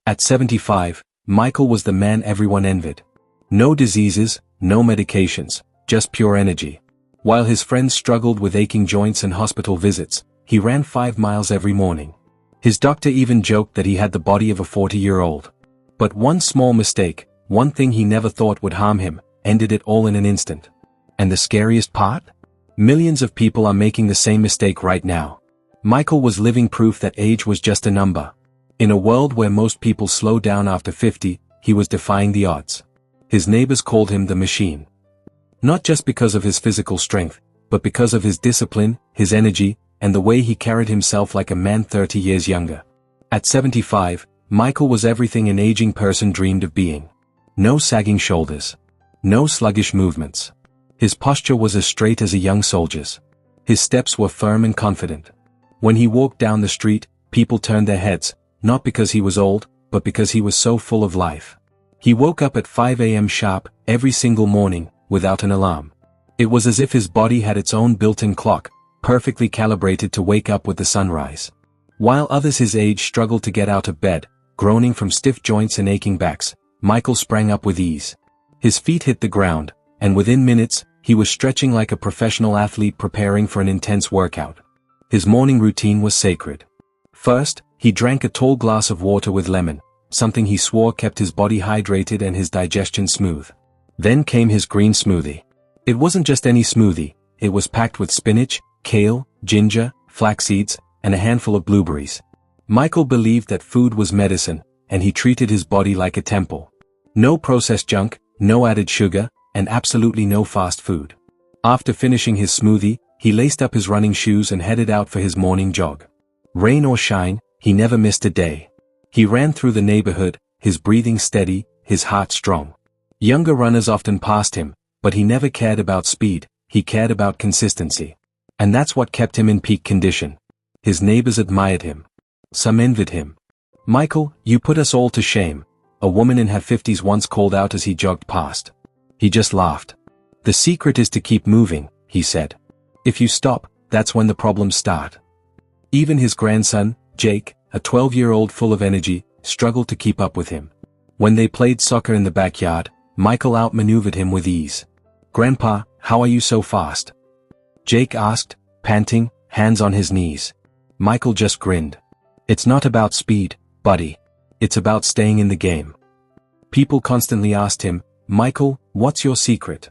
At 75, Michael was the man everyone envied. No diseases, no medications, just pure energy. While his friends struggled with aching joints and hospital visits, he ran 5 miles every morning. His doctor even joked that he had the body of a 40-year-old. But one small mistake, one thing he never thought would harm him, ended it all in an instant. And the scariest part? Millions of people are making the same mistake right now. Michael was living proof that age was just a number. In a world where most people slow down after 50, he was defying the odds. His neighbors called him the machine. Not just because of his physical strength, but because of his discipline, his energy, and the way he carried himself like a man 30 years younger. At 75, Michael was everything an aging person dreamed of being. No sagging shoulders. No sluggish movements. His posture was as straight as a young soldier's. His steps were firm and confident. When he walked down the street, people turned their heads, not because he was old, but because he was so full of life. He woke up at 5 a.m. sharp, every single morning, without an alarm. It was as if his body had its own built-in clock, perfectly calibrated to wake up with the sunrise. While others his age struggled to get out of bed, groaning from stiff joints and aching backs, Michael sprang up with ease. His feet hit the ground, and within minutes, he was stretching like a professional athlete preparing for an intense workout. His morning routine was sacred. First, he drank a tall glass of water with lemon, something he swore kept his body hydrated and his digestion smooth. Then came his green smoothie. It wasn't just any smoothie, it was packed with spinach, kale, ginger, flax seeds, and a handful of blueberries. Michael believed that food was medicine, and he treated his body like a temple. No processed junk, no added sugar, and absolutely no fast food. After finishing his smoothie, he laced up his running shoes and headed out for his morning jog. Rain or shine, he never missed a day. He ran through the neighborhood, his breathing steady, his heart strong. Younger runners often passed him, but he never cared about speed, he cared about consistency. And that's what kept him in peak condition. His neighbors admired him. Some envied him. "Michael, you put us all to shame," a woman in her 50s once called out as he jogged past. He just laughed. "The secret is to keep moving," he said. "If you stop, that's when the problems start." Even his grandson, Jake, a 12-year-old full of energy, struggled to keep up with him. When they played soccer in the backyard, Michael outmaneuvered him with ease. "Grandpa, how are you so fast?" Jake asked, panting, hands on his knees. Michael just grinned. "It's not about speed, buddy. It's about staying in the game." People constantly asked him, "Michael, what's your secret?"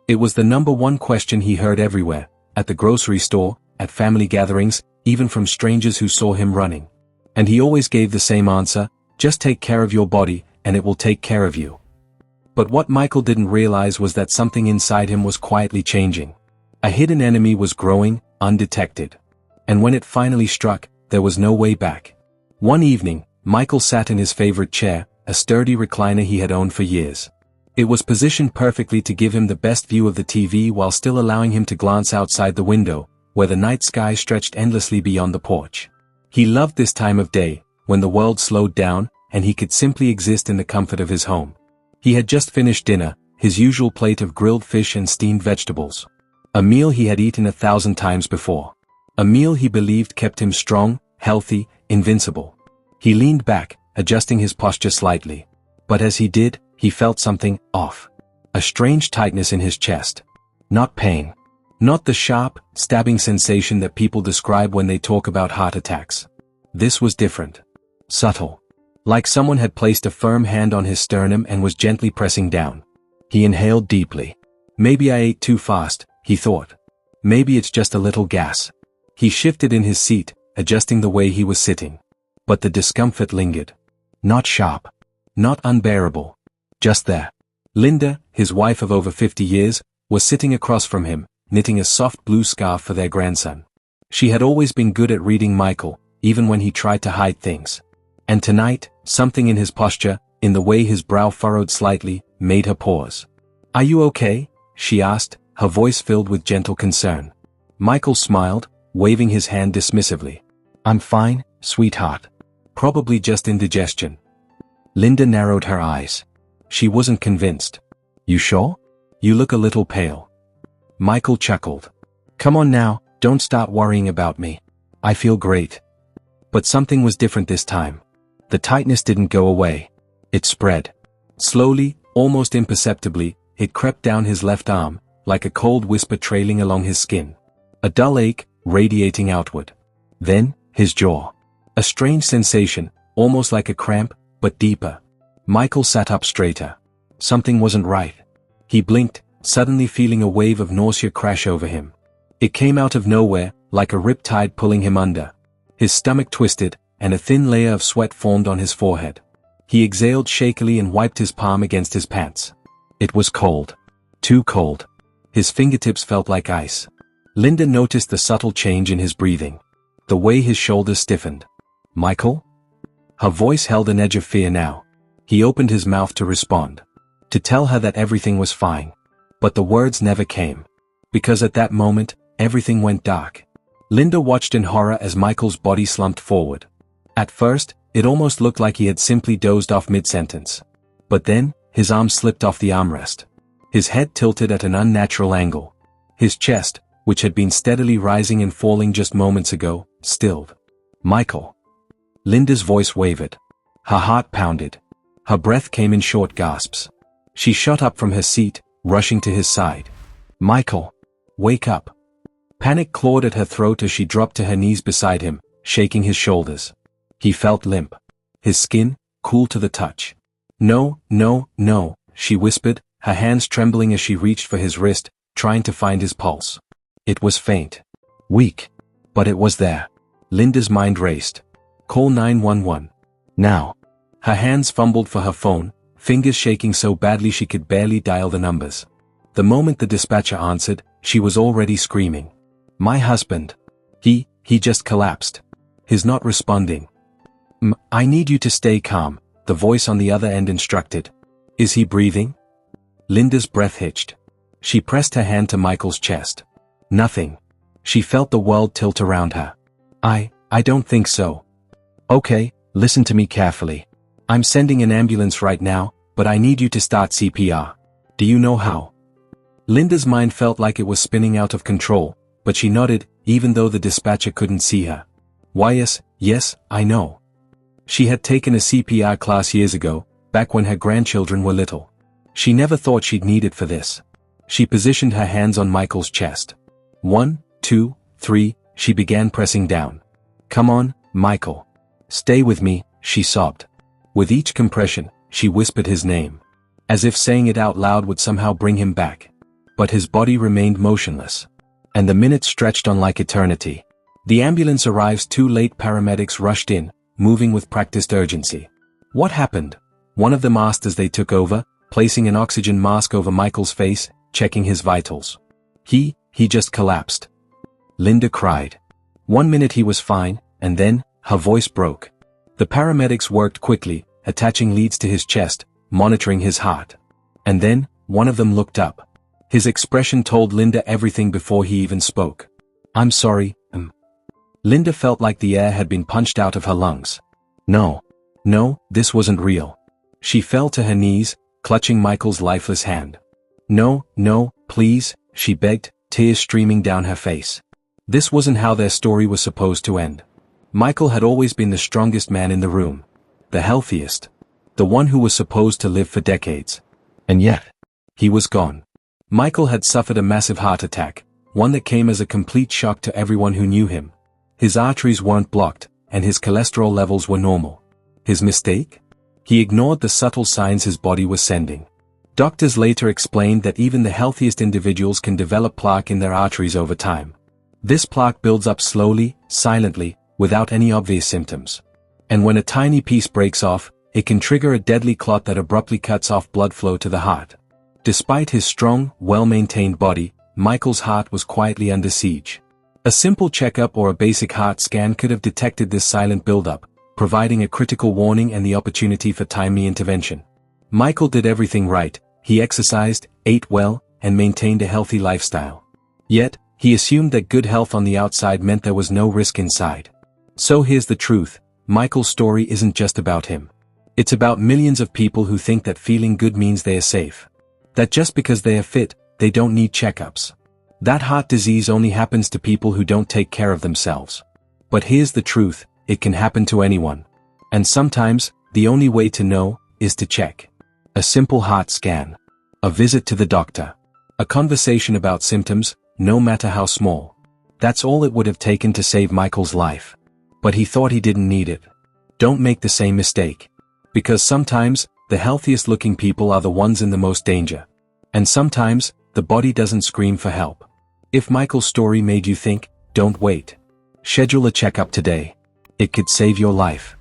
It was the number one question he heard everywhere, at the grocery store, at family gatherings, even from strangers who saw him running. And he always gave the same answer: just take care of your body, and it will take care of you. But what Michael didn't realize was that something inside him was quietly changing. A hidden enemy was growing, undetected. And when it finally struck, there was no way back. One evening, Michael sat in his favorite chair, a sturdy recliner he had owned for years. It was positioned perfectly to give him the best view of the TV while still allowing him to glance outside the window, where the night sky stretched endlessly beyond the porch. He loved this time of day, when the world slowed down, and he could simply exist in the comfort of his home. He had just finished dinner, his usual plate of grilled fish and steamed vegetables. A meal he had eaten 1,000 times before. A meal he believed kept him strong, healthy, invincible. He leaned back, adjusting his posture slightly. But as he did, he felt something off. A strange tightness in his chest. Not pain. Not the sharp, stabbing sensation that people describe when they talk about heart attacks. This was different. Subtle. Like someone had placed a firm hand on his sternum and was gently pressing down. He inhaled deeply. "Maybe I ate too fast," he thought. "Maybe it's just a little gas." He shifted in his seat, adjusting the way he was sitting. But the discomfort lingered. Not sharp. Not unbearable. Just there. Linda, his wife of over 50 years, was sitting across from him, knitting a soft blue scarf for their grandson. She had always been good at reading Michael, even when he tried to hide things. And tonight, something in his posture, in the way his brow furrowed slightly, made her pause. "Are you okay?" she asked, her voice filled with gentle concern. Michael smiled, waving his hand dismissively. "I'm fine, sweetheart. Probably just indigestion." Linda narrowed her eyes. She wasn't convinced. "You sure? You look a little pale." Michael chuckled. "Come on now, don't start worrying about me. I feel great." But something was different this time. The tightness didn't go away. It spread. Slowly, almost imperceptibly, it crept down his left arm, like a cold whisper trailing along his skin. A dull ache, radiating outward. Then, his jaw. A strange sensation, almost like a cramp, but deeper. Michael sat up straighter. Something wasn't right. He blinked, suddenly feeling a wave of nausea crash over him. It came out of nowhere, like a riptide pulling him under. His stomach twisted, and a thin layer of sweat formed on his forehead. He exhaled shakily and wiped his palm against his pants. It was cold. Too cold. His fingertips felt like ice. Linda noticed the subtle change in his breathing. The way his shoulders stiffened. "Michael?" Her voice held an edge of fear now. He opened his mouth to respond. To tell her that everything was fine. But the words never came. Because at that moment, everything went dark. Linda watched in horror as Michael's body slumped forward. At first, it almost looked like he had simply dozed off mid-sentence. But then, his arm slipped off the armrest. His head tilted at an unnatural angle. His chest, which had been steadily rising and falling just moments ago, stilled. "Michael." Linda's voice wavered. Her heart pounded. Her breath came in short gasps. She shot up from her seat, rushing to his side. "Michael. Wake up." Panic clawed at her throat as she dropped to her knees beside him, shaking his shoulders. He felt limp. His skin, cool to the touch. "No, no, no," she whispered, her hands trembling as she reached for his wrist, trying to find his pulse. It was faint. Weak. But it was there. Linda's mind raced. "Call 911. Now." Her hands fumbled for her phone, fingers shaking so badly she could barely dial the numbers. The moment the dispatcher answered, she was already screaming. "My husband. He just collapsed. He's not responding." I need you to stay calm," the voice on the other end instructed. "Is he breathing?" Linda's breath hitched. She pressed her hand to Michael's chest. Nothing. She felt the world tilt around her. I don't think so." "Okay, listen to me carefully. I'm sending an ambulance right now, but I need you to start CPR. Do you know how?" Linda's mind felt like it was spinning out of control, but she nodded, even though the dispatcher couldn't see her. "Why yes, I know." She had taken a CPR class years ago, back when her grandchildren were little. She never thought she'd need it for this. She positioned her hands on Michael's chest. 1, 2, 3, she began pressing down. "Come on, Michael. Stay with me," she sobbed. With each compression, she whispered his name. As if saying it out loud would somehow bring him back. But his body remained motionless. And the minutes stretched on like eternity. The ambulance arrives too late. Paramedics rushed in, moving with practiced urgency. "What happened?" one of them asked as they took over, placing an oxygen mask over Michael's face, checking his vitals. He just collapsed." Linda cried. 1 minute he was fine, and then, her voice broke. The paramedics worked quickly, attaching leads to his chest, monitoring his heart. And then, one of them looked up. His expression told Linda everything before he even spoke. "I'm sorry, Linda felt like the air had been punched out of her lungs. No, this wasn't real. She fell to her knees, clutching Michael's lifeless hand. No, please," she begged, tears streaming down her face. This wasn't how their story was supposed to end. Michael had always been the strongest man in the room. The healthiest. The one who was supposed to live for decades. And yet, he was gone. Michael had suffered a massive heart attack, one that came as a complete shock to everyone who knew him. His arteries weren't blocked, and his cholesterol levels were normal. His mistake? He ignored the subtle signs his body was sending. Doctors later explained that even the healthiest individuals can develop plaque in their arteries over time. This plaque builds up slowly, silently, without any obvious symptoms. And when a tiny piece breaks off, it can trigger a deadly clot that abruptly cuts off blood flow to the heart. Despite his strong, well-maintained body, Michael's heart was quietly under siege. A simple checkup or a basic heart scan could have detected this silent buildup, providing a critical warning and the opportunity for timely intervention. Michael did everything right. He exercised, ate well, and maintained a healthy lifestyle. Yet, he assumed that good health on the outside meant there was no risk inside. So here's the truth, Michael's story isn't just about him. It's about millions of people who think that feeling good means they are safe. That just because they are fit, they don't need checkups. That heart disease only happens to people who don't take care of themselves. But here's the truth, it can happen to anyone. And sometimes, the only way to know, is to check. A simple heart scan. A visit to the doctor. A conversation about symptoms, no matter how small. That's all it would have taken to save Michael's life. But he thought he didn't need it. Don't make the same mistake. Because sometimes, the healthiest looking people are the ones in the most danger. And sometimes, the body doesn't scream for help. If Michael's story made you think, don't wait. Schedule a checkup today. It could save your life.